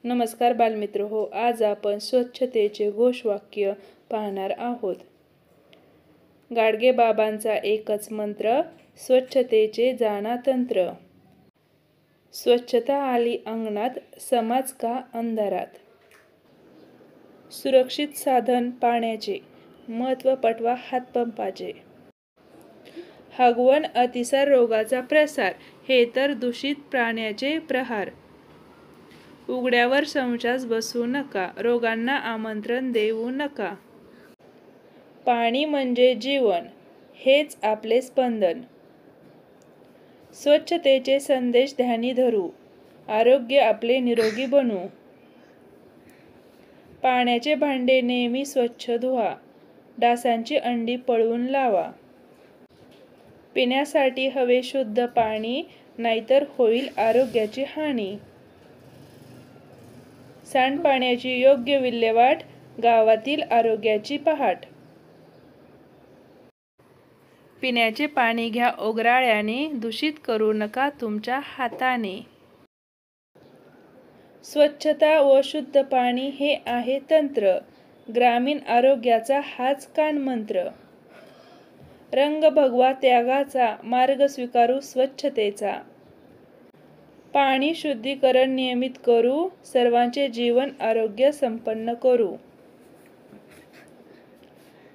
नमस्कार बालमित्र हो, आज आपण स्वच्छतेचे घोषवाक्य पाहणार आहोत। गाडगेबाबांचा एकच मंत्र, स्वच्छतेचे जाणा तंत्र। स्वच्छता आली अंगणात, समाज का अंधारात। सुरक्षित साधन पाण्याचे, महत्त्व पटवा हातपंपाचे। हगवण अतिसार रोगाचा प्रसार, हे तर दूषित पाण्याचे प्रहार। उघड्यावर शौचास बसू नका, रोगांना आमंत्रण देऊ नका। पाणी म्हणजे जीवन, हेच आपले स्पंदन। स्वच्छतेचे संदेश ध्यानी धरू, आरोग्य आपले निरोगी बनू। पाण्याचे भांडे नेहमी स्वच्छ धुवा, डासांची अंडी पळवून लावा। पिण्यासाठी हवे शुद्ध पाणी, नाहीतर होईल आरोग्याची हानी। सांडपाण्याची योग्य विल्हेवाट, गावातील आरोग्याची पहाट। पिण्याचे पाणी घ्या ओगराळ्याने, दूषित करू नका तुमच्या हाताने। स्वच्छता व शुद्ध पाणी हे आहे तंत्र, ग्रामीण आरोग्याचा हाच कानमंत्र। रंग भगवा त्यागाचा, मार्ग स्वीकारू स्वच्छतेचा। पाणी शुद्धीकरण नियमित करू, सर्वांचे जीवन आरोग्य संपन्न करू।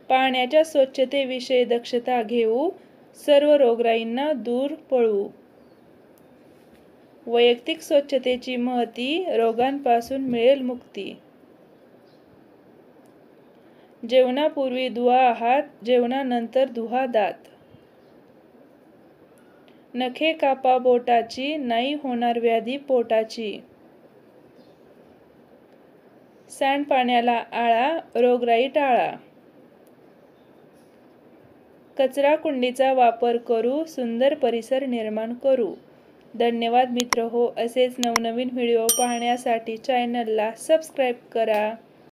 पाण्याच्या स्वच्छतेविषयी दक्षता घेऊ, सर्व रोगराईंना दूर पळवू। वैयक्तिक स्वच्छतेची महती, रोगांपासून मिळेल मुक्ती। जेवणापूर्वी धुवा हात, जेवणानंतर धुवा दात। नखे कापा बोटाची, नाही होणार व्याधी पोटाची। सांडपाण्याला आळा, रोगराई टाळा। कचरा कुंडीचा वापर करू, सुंदर परिसर निर्माण करू। धन्यवाद मित्र हो, असेच नवनवीन व्हिडिओ पाहण्यासाठी चॅनलला सबस्क्राईब करा।